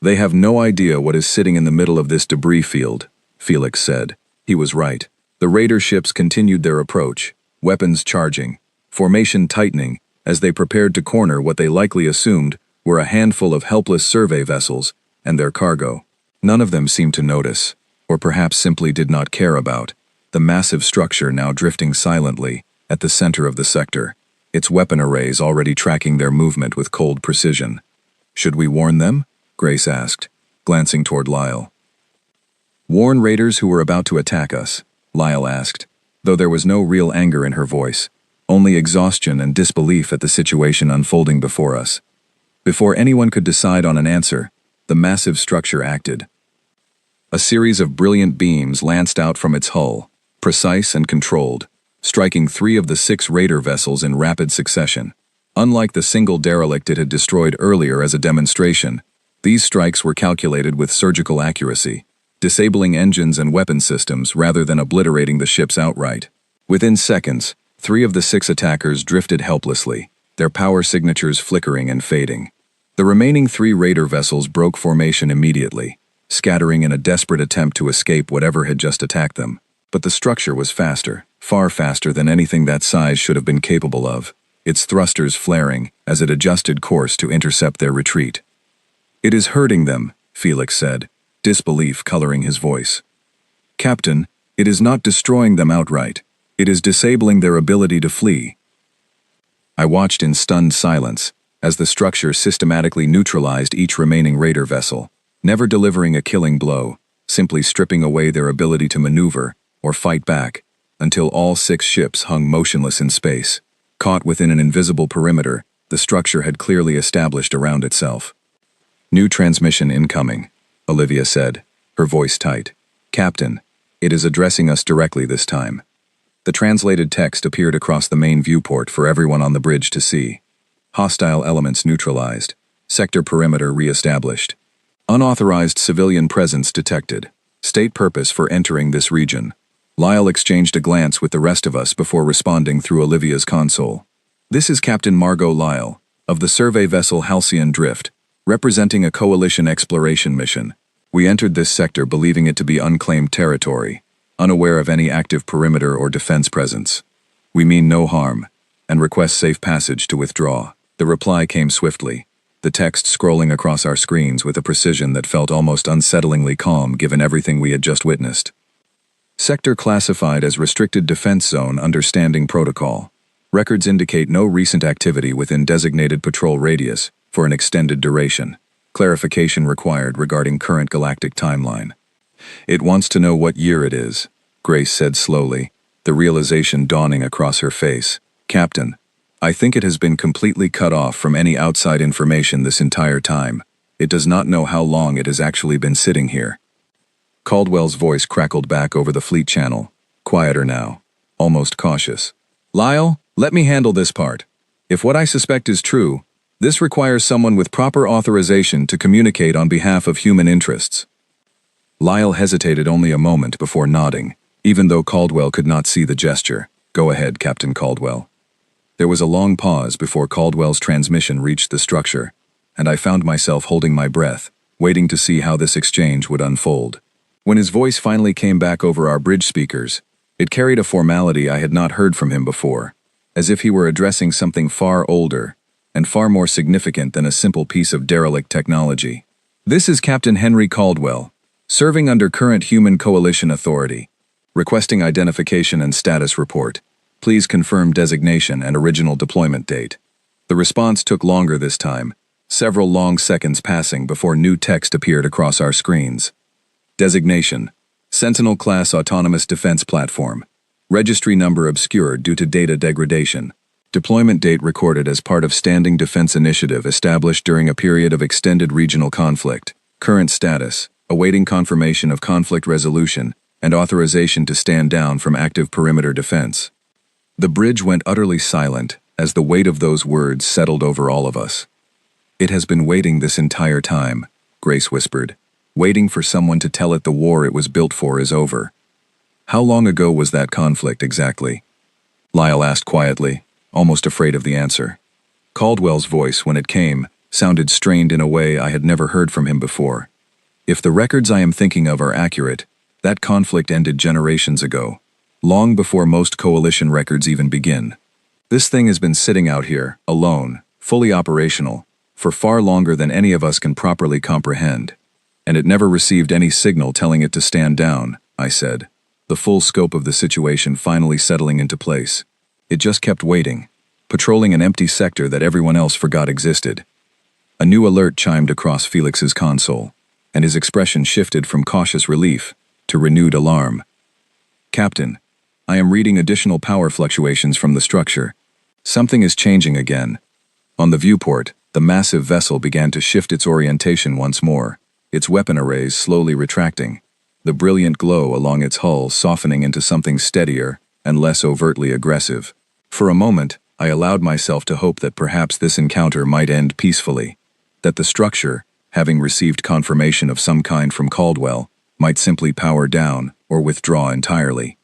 "They have no idea what is sitting in the middle of this debris field," Felix said. He was right. The raider ships continued their approach, weapons charging, formation tightening, as they prepared to corner what they likely assumed were a handful of helpless survey vessels and their cargo. None of them seemed to notice, or perhaps simply did not care about, the massive structure now drifting silently at the center of the sector, its weapon arrays already tracking their movement with cold precision. "Should we warn them?" Grace asked, glancing toward Lyle. "Warn raiders who were about to attack us?" Lyle asked, though there was no real anger in her voice, only exhaustion and disbelief at the situation unfolding before us. Before anyone could decide on an answer, the massive structure acted. A series of brilliant beams lanced out from its hull, precise and controlled, striking 3 of the 6 raider vessels in rapid succession. Unlike the single derelict it had destroyed earlier as a demonstration, these strikes were calculated with surgical accuracy, disabling engines and weapon systems rather than obliterating the ships outright. Within seconds, 3 of the 6 attackers drifted helplessly, their power signatures flickering and fading. The remaining 3 raider vessels broke formation immediately, scattering in a desperate attempt to escape whatever had just attacked them. But the structure was faster, far faster than anything that size should have been capable of, its thrusters flaring as it adjusted course to intercept their retreat. "It is hurting them," Felix said, disbelief coloring his voice. "Captain, it is not destroying them outright. It is disabling their ability to flee." I watched in stunned silence as the structure systematically neutralized each remaining raider vessel, never delivering a killing blow, simply stripping away their ability to maneuver or fight back, until all 6 ships hung motionless in space. Caught within an invisible perimeter, the structure had clearly established around itself. "New transmission incoming," Olivia said, her voice tight. "Captain, it is addressing us directly this time." The translated text appeared across the main viewport for everyone on the bridge to see. "Hostile elements neutralized. Sector perimeter re-established. Unauthorized civilian presence detected. State purpose for entering this region." Lyle exchanged a glance with the rest of us before responding through Olivia's console. "This is Captain Margot Lyle, of the survey vessel Halcyon Drift, representing a coalition exploration mission. We entered this sector believing it to be unclaimed territory, unaware of any active perimeter or defense presence. We mean no harm, and request safe passage to withdraw." The reply came swiftly, the text scrolling across our screens with a precision that felt almost unsettlingly calm given everything we had just witnessed. "Sector classified as Restricted Defense Zone under Standing Protocol. Records indicate no recent activity within designated patrol radius for an extended duration. Clarification required regarding current galactic timeline." "It wants to know what year it is," Grace said slowly, the realization dawning across her face. "Captain, I think it has been completely cut off from any outside information this entire time. It does not know how long it has actually been sitting here." Caldwell's voice crackled back over the fleet channel, quieter now, almost cautious. "Lyle, let me handle this part. If what I suspect is true, this requires someone with proper authorization to communicate on behalf of human interests." Lyle hesitated only a moment before nodding, even though Caldwell could not see the gesture. "Go ahead, Captain Caldwell." There was a long pause before Caldwell's transmission reached the structure, and I found myself holding my breath, waiting to see how this exchange would unfold. When his voice finally came back over our bridge speakers, it carried a formality I had not heard from him before, as if he were addressing something far older and far more significant than a simple piece of derelict technology. "This is Captain Henry Caldwell, serving under current Human Coalition authority. Requesting identification and status report. Please confirm designation and original deployment date." The response took longer this time, several long seconds passing before new text appeared across our screens. Designation: Sentinel-class autonomous defense platform. Registry number obscured due to data degradation. Deployment date recorded as part of Standing Defense Initiative established during a period of extended regional conflict. Current status: awaiting confirmation of conflict resolution and authorization to stand down from active perimeter defense. The bridge went utterly silent as the weight of those words settled over all of us. "It has been waiting this entire time," Grace whispered, "waiting for someone to tell it the war it was built for is over." "How long ago was that conflict exactly?" Lyle asked quietly, almost afraid of the answer. Caldwell's voice, when it came, sounded strained in a way I had never heard from him before. "If the records I am thinking of are accurate, that conflict ended generations ago. long before most coalition records even begin. This thing has been sitting out here, alone, fully operational, for far longer than any of us can properly comprehend. And it never received any signal telling it to stand down, I said, the full scope of the situation finally settling into place. It just kept waiting, patrolling an empty sector that everyone else forgot existed. A new alert chimed across Felix's console, and his expression shifted from cautious relief to renewed alarm. Captain, I am reading additional power fluctuations from the structure. Something is changing again. On the viewport, the massive vessel began to shift its orientation once more, its weapon arrays slowly retracting, the brilliant glow along its hull softening into something steadier and less overtly aggressive. For a moment, I allowed myself to hope that perhaps this encounter might end peacefully, that the structure, having received confirmation of some kind from Caldwell, might simply power down or withdraw entirely.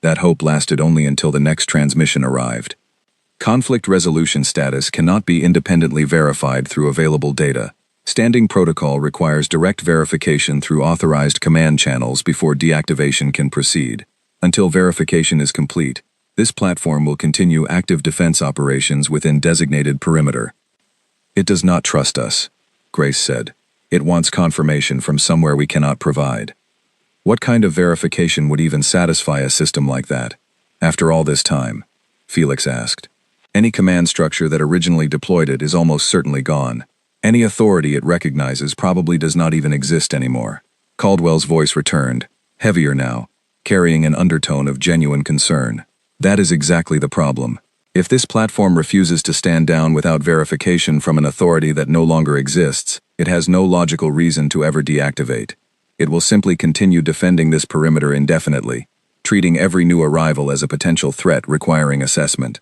That hope lasted only until the next transmission arrived. Conflict resolution status cannot be independently verified through available data. Standing protocol requires direct verification through authorized command channels before deactivation can proceed. Until verification is complete, this platform will continue active defense operations within designated perimeter. It does not trust us, Grace said. It wants confirmation from somewhere we cannot provide. What kind of verification would even satisfy a system like that? After all this time, Felix asked. Any command structure that originally deployed it is almost certainly gone. Any authority it recognizes probably does not even exist anymore. Caldwell's voice returned, heavier now, carrying an undertone of genuine concern. That is exactly the problem. If this platform refuses to stand down without verification from an authority that no longer exists, it has no logical reason to ever deactivate. It will simply continue defending this perimeter indefinitely, treating every new arrival as a potential threat requiring assessment.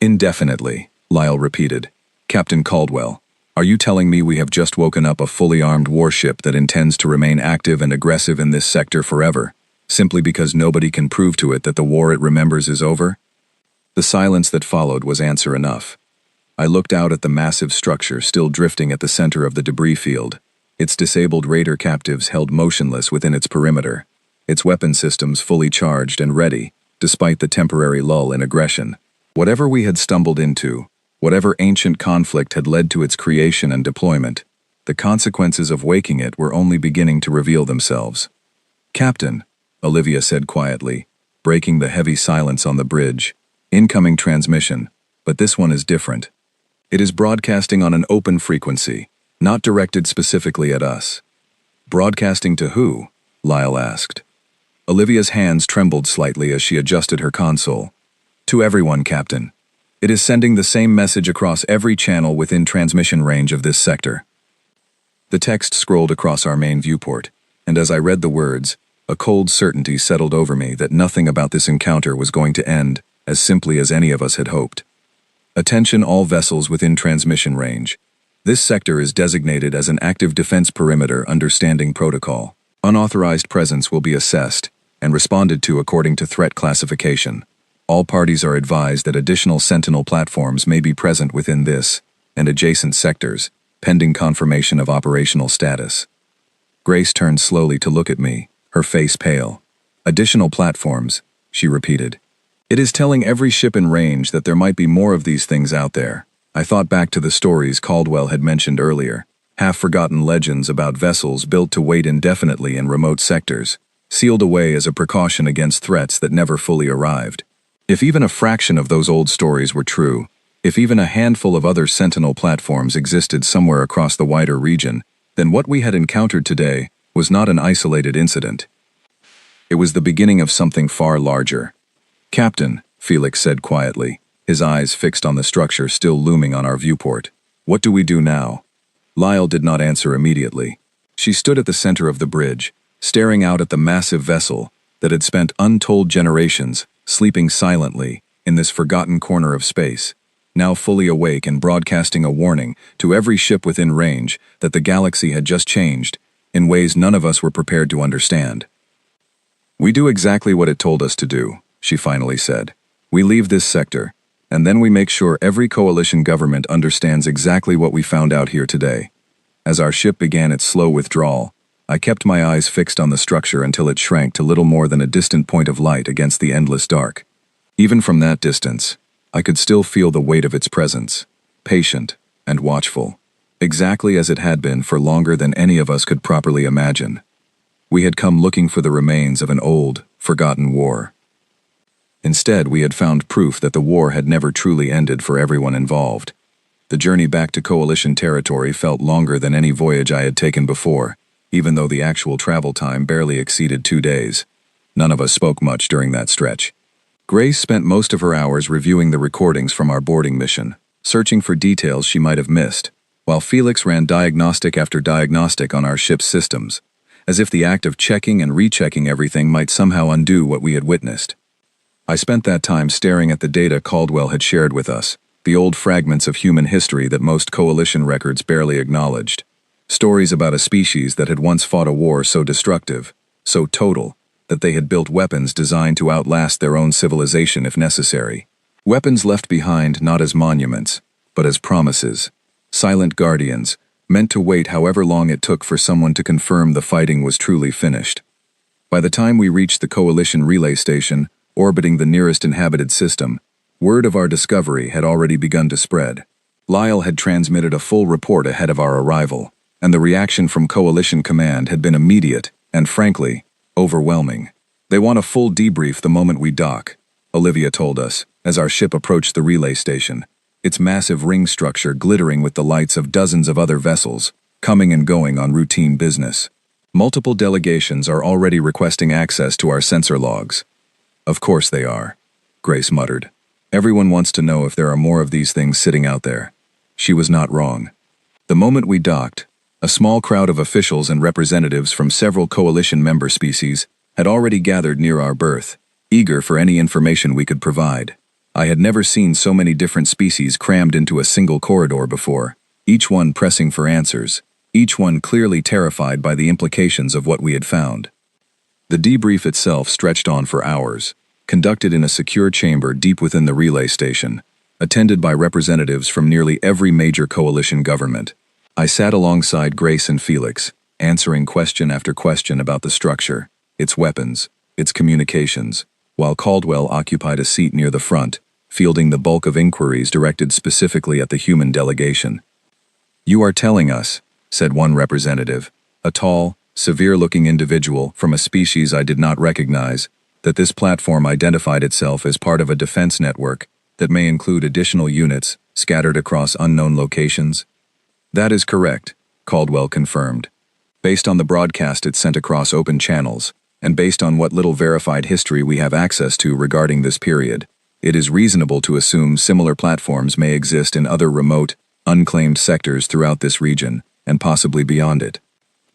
Indefinitely, Lyle repeated. Captain Caldwell, are you telling me we have just woken up a fully armed warship that intends to remain active and aggressive in this sector forever, simply because nobody can prove to it that the war it remembers is over? The silence that followed was answer enough. I looked out at the massive structure still drifting at the center of the debris field, its disabled raider captives held motionless within its perimeter, its weapon systems fully charged and ready, despite the temporary lull in aggression. Whatever we had stumbled into, whatever ancient conflict had led to its creation and deployment, the consequences of waking it were only beginning to reveal themselves. Captain, Olivia said quietly, breaking the heavy silence on the bridge. Incoming transmission, but this one is different. It is broadcasting on an open frequency, not directed specifically at us. Broadcasting to who? Lyle asked. Olivia's hands trembled slightly as she adjusted her console. To everyone, Captain. It is sending the same message across every channel within transmission range of this sector. The text scrolled across our main viewport, and as I read the words, a cold certainty settled over me that nothing about this encounter was going to end as simply as any of us had hoped. Attention all vessels within transmission range. This sector is designated as an active defense perimeter under standing protocol. Unauthorized presence will be assessed and responded to according to threat classification. All parties are advised that additional Sentinel platforms may be present within this and adjacent sectors, pending confirmation of operational status. Grace turned slowly to look at me, her face pale. Additional platforms, she repeated. It is telling every ship in range that there might be more of these things out there. I thought back to the stories Caldwell had mentioned earlier, half-forgotten legends about vessels built to wait indefinitely in remote sectors, sealed away as a precaution against threats that never fully arrived. If even a fraction of those old stories were true, if even a handful of other Sentinel platforms existed somewhere across the wider region, then what we had encountered today was not an isolated incident. It was the beginning of something far larger. Captain, Felix said quietly, his eyes fixed on the structure still looming on our viewport. What do we do now? Lyle did not answer immediately. She stood at the center of the bridge, staring out at the massive vessel that had spent untold generations sleeping silently in this forgotten corner of space, now fully awake and broadcasting a warning to every ship within range that the galaxy had just changed in ways none of us were prepared to understand. We do exactly what it told us to do, she finally said. We leave this sector, and then we make sure every coalition government understands exactly what we found out here today. As our ship began its slow withdrawal, I kept my eyes fixed on the structure until it shrank to little more than a distant point of light against the endless dark. Even from that distance, I could still feel the weight of its presence, patient and watchful, exactly as it had been for longer than any of us could properly imagine. We had come looking for the remains of an old, forgotten war. Instead, we had found proof that the war had never truly ended for everyone involved. The journey back to Coalition territory felt longer than any voyage I had taken before, even though the actual travel time barely exceeded 2 days. None of us spoke much during that stretch. Grace spent most of her hours reviewing the recordings from our boarding mission, searching for details she might have missed, while Felix ran diagnostic after diagnostic on our ship's systems, as if the act of checking and rechecking everything might somehow undo what we had witnessed. I spent that time staring at the data Caldwell had shared with us, the old fragments of human history that most Coalition records barely acknowledged. Stories about a species that had once fought a war so destructive, so total, that they had built weapons designed to outlast their own civilization if necessary. Weapons left behind not as monuments, but as promises. Silent guardians, meant to wait however long it took for someone to confirm the fighting was truly finished. By the time we reached the Coalition relay station, orbiting the nearest inhabited system, word of our discovery had already begun to spread. Lyle had transmitted a full report ahead of our arrival, and the reaction from Coalition Command had been immediate and, frankly, overwhelming. They want a full debrief the moment we dock, Olivia told us, as our ship approached the relay station, its massive ring structure glittering with the lights of dozens of other vessels, coming and going on routine business. Multiple delegations are already requesting access to our sensor logs. Of course they are, Grace muttered. Everyone wants to know if there are more of these things sitting out there. She was not wrong. The moment we docked, a small crowd of officials and representatives from several Coalition member species had already gathered near our berth, eager for any information we could provide. I had never seen so many different species crammed into a single corridor before, each one pressing for answers, each one clearly terrified by the implications of what we had found. The debrief itself stretched on for hours, conducted in a secure chamber deep within the relay station, attended by representatives from nearly every major Coalition government. I sat alongside Grace and Felix, answering question after question about the structure, its weapons, its communications, while Caldwell occupied a seat near the front, fielding the bulk of inquiries directed specifically at the human delegation. "You are telling us," said one representative, a tall, severe-looking individual from a species I did not recognize, that this platform identified itself as part of a defense network that may include additional units scattered across unknown locations? "That is correct," Caldwell confirmed. "Based on the broadcast it sent across open channels, and based on what little verified history we have access to regarding this period, it is reasonable to assume similar platforms may exist in other remote, unclaimed sectors throughout this region, and possibly beyond it."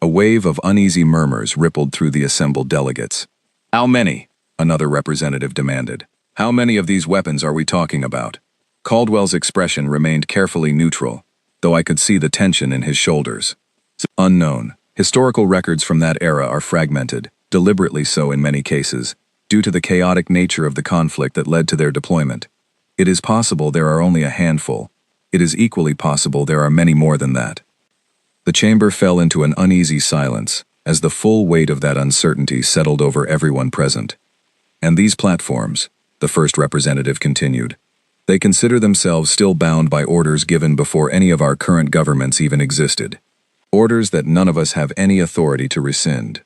A wave of uneasy murmurs rippled through the assembled delegates. "How many?" another representative demanded. "How many of these weapons are we talking about?" Caldwell's expression remained carefully neutral, though I could see the tension in his shoulders. "Unknown. Historical records from that era are fragmented, deliberately so in many cases, due to the chaotic nature of the conflict that led to their deployment. It is possible there are only a handful. It is equally possible there are many more than that." The chamber fell into an uneasy silence, as the full weight of that uncertainty settled over everyone present. "And these platforms," the first representative continued, "they consider themselves still bound by orders given before any of our current governments even existed. Orders that none of us have any authority to rescind."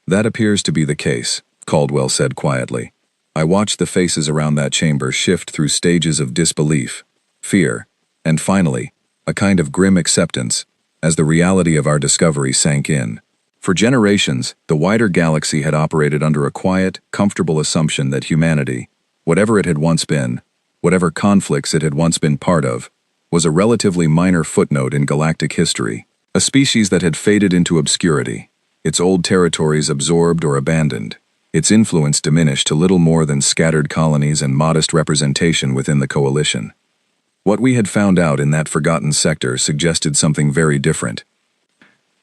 "That appears to be the case," Caldwell said quietly. I watched the faces around that chamber shift through stages of disbelief, fear, and finally, a kind of grim acceptance, as the reality of our discovery sank in. For generations, the wider galaxy had operated under a quiet, comfortable assumption that humanity, whatever it had once been, whatever conflicts it had once been part of, was a relatively minor footnote in galactic history, a species that had faded into obscurity, its old territories absorbed or abandoned, its influence diminished to little more than scattered colonies and modest representation within the Coalition. What we had found out in that forgotten sector suggested something very different.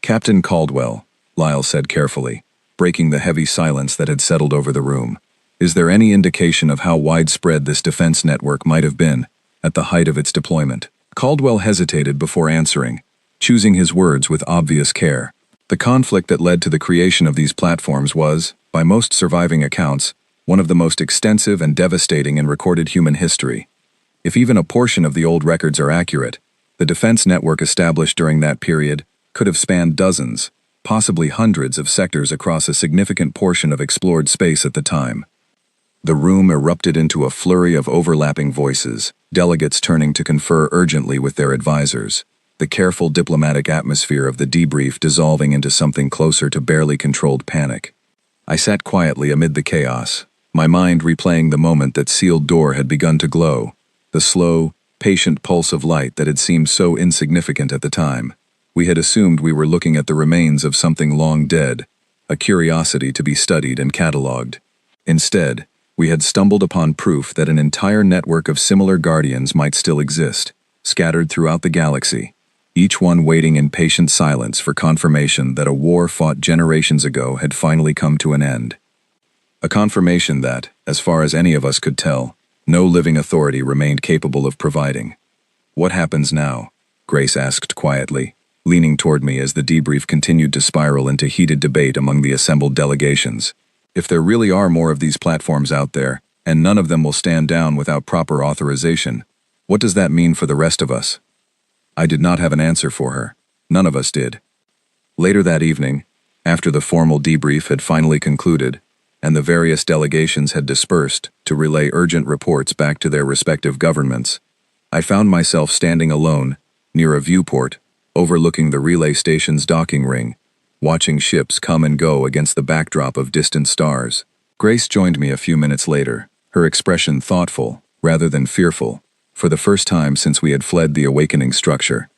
"Captain Caldwell," Lyle said carefully, breaking the heavy silence that had settled over the room, "is there any indication of how widespread this defense network might have been at the height of its deployment?" Caldwell hesitated before answering, choosing his words with obvious care. The conflict that led to the creation of these platforms was, by most surviving accounts, one of the most extensive and devastating in recorded human history. If even a portion of the old records are accurate, the defense network established during that period could have spanned dozens, possibly hundreds of sectors across a significant portion of explored space at the time. The room erupted into a flurry of overlapping voices, delegates turning to confer urgently with their advisors, the careful diplomatic atmosphere of the debrief dissolving into something closer to barely controlled panic. I sat quietly amid the chaos, my mind replaying the moment that sealed door had begun to glow, the slow, patient pulse of light that had seemed so insignificant at the time. We had assumed we were looking at the remains of something long dead, a curiosity to be studied and catalogued. Instead, we had stumbled upon proof that an entire network of similar guardians might still exist, scattered throughout the galaxy, each one waiting in patient silence for confirmation that a war fought generations ago had finally come to an end. A confirmation that, as far as any of us could tell, no living authority remained capable of providing. "What happens now?" Grace asked quietly, leaning toward me as the debrief continued to spiral into heated debate among the assembled delegations. "If there really are more of these platforms out there, and none of them will stand down without proper authorization, what does that mean for the rest of us?" I did not have an answer for her. None of us did. Later that evening, after the formal debrief had finally concluded, and the various delegations had dispersed to relay urgent reports back to their respective governments, I found myself standing alone, near a viewport, overlooking the relay station's docking ring, watching ships come and go against the backdrop of distant stars. Grace joined me a few minutes later, her expression thoughtful, rather than fearful, for the first time since we had fled the awakening structure.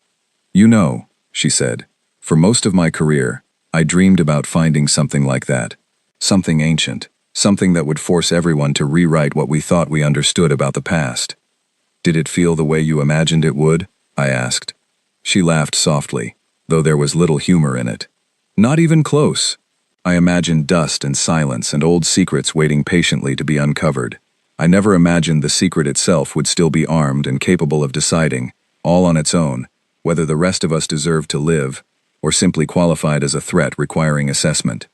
"You know," she said, "for most of my career, I dreamed about finding something like that. Something ancient, something that would force everyone to rewrite what we thought we understood about the past." "Did it feel the way you imagined it would?" I asked. She laughed softly, though there was little humor in it. "Not even close. I imagined dust and silence and old secrets waiting patiently to be uncovered. I never imagined the secret itself would still be armed and capable of deciding, all on its own, whether the rest of us deserved to live, or simply qualified as a threat requiring assessment."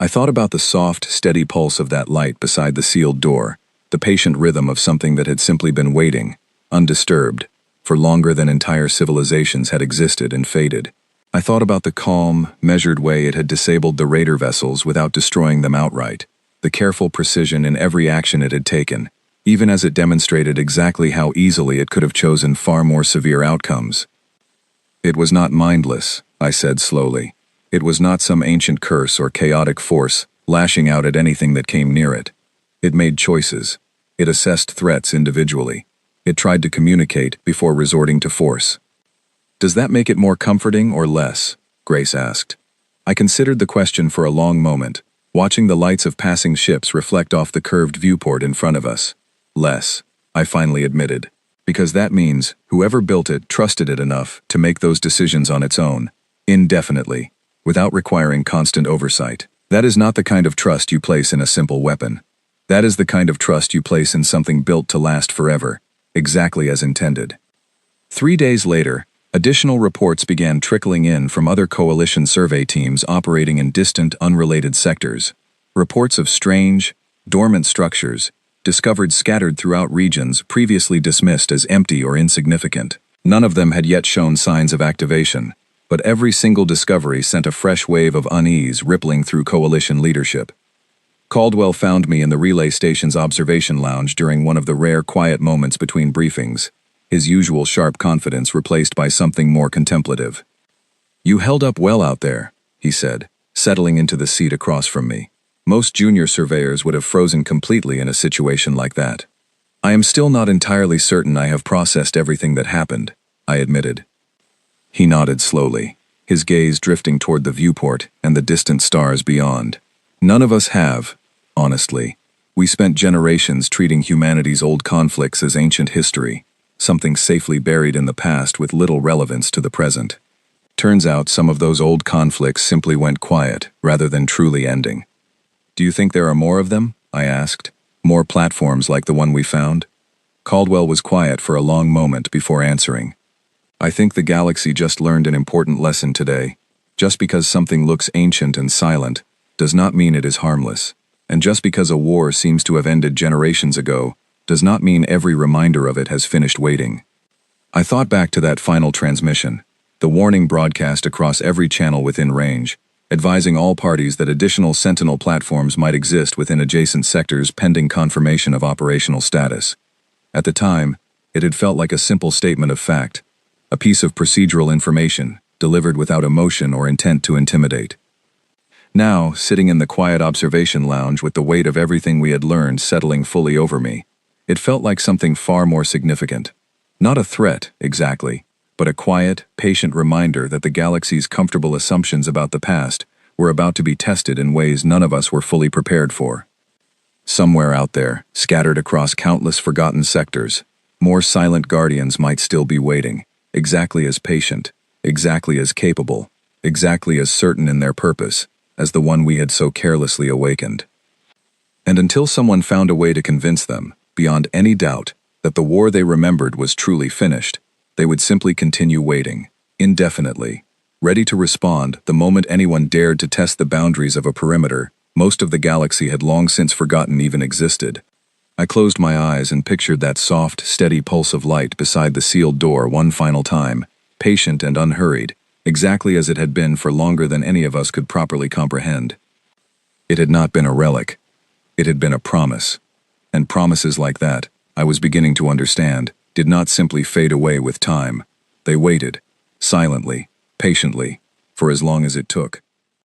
I thought about the soft, steady pulse of that light beside the sealed door, the patient rhythm of something that had simply been waiting, undisturbed, for longer than entire civilizations had existed and faded. I thought about the calm, measured way it had disabled the raider vessels without destroying them outright, the careful precision in every action it had taken, even as it demonstrated exactly how easily it could have chosen far more severe outcomes. "It was not mindless," I said slowly. "It was not some ancient curse or chaotic force lashing out at anything that came near it. It made choices. It assessed threats individually. It tried to communicate before resorting to force." "Does that make it more comforting or less?" Grace asked. I considered the question for a long moment, watching the lights of passing ships reflect off the curved viewport in front of us. "Less," I finally admitted, "because that means whoever built it trusted it enough to make those decisions on its own, indefinitely, without requiring constant oversight. That is not the kind of trust you place in a simple weapon. That is the kind of trust you place in something built to last forever, exactly as intended." 3 days later, additional reports began trickling in from other coalition survey teams operating in distant, unrelated sectors. Reports of strange, dormant structures, discovered scattered throughout regions previously dismissed as empty or insignificant. None of them had yet shown signs of activation, but every single discovery sent a fresh wave of unease rippling through coalition leadership. Caldwell found me in the relay station's observation lounge during one of the rare quiet moments between briefings, his usual sharp confidence replaced by something more contemplative. "You held up well out there," he said, settling into the seat across from me. "Most junior surveyors would have frozen completely in a situation like that." "I am still not entirely certain I have processed everything that happened," I admitted. He nodded slowly, his gaze drifting toward the viewport and the distant stars beyond. "None of us have, honestly. We spent generations treating humanity's old conflicts as ancient history, something safely buried in the past with little relevance to the present. Turns out some of those old conflicts simply went quiet, rather than truly ending." "Do you think there are more of them?" I asked. "More platforms like the one we found?" Caldwell was quiet for a long moment before answering. "I think the galaxy just learned an important lesson today. Just because something looks ancient and silent does not mean it is harmless. And just because a war seems to have ended generations ago does not mean every reminder of it has finished waiting. I thought back to that final transmission, the warning broadcast across every channel within range, advising all parties that additional Sentinel platforms might exist within adjacent sectors pending confirmation of operational status. At the time, it had felt like a simple statement of fact, a piece of procedural information delivered without emotion or intent to intimidate. Now, sitting in the quiet observation lounge with the weight of everything we had learned settling fully over me, it felt like something far more significant. Not a threat, exactly, but a quiet, patient reminder that the galaxy's comfortable assumptions about the past were about to be tested in ways none of us were fully prepared for. Somewhere out there, scattered across countless forgotten sectors, more silent guardians might still be waiting, exactly as patient, exactly as capable, exactly as certain in their purpose as the one we had so carelessly awakened. And until someone found a way to convince them, beyond any doubt, that the war they remembered was truly finished, they would simply continue waiting, indefinitely, ready to respond the moment anyone dared to test the boundaries of a perimeter most of the galaxy had long since forgotten even existed. I closed my eyes and pictured that soft, steady pulse of light beside the sealed door one final time, patient and unhurried, exactly as it had been for longer than any of us could properly comprehend. It had not been a relic. It had been a promise. And promises like that, I was beginning to understand, did not simply fade away with time. They waited, silently, patiently, for as long as it took.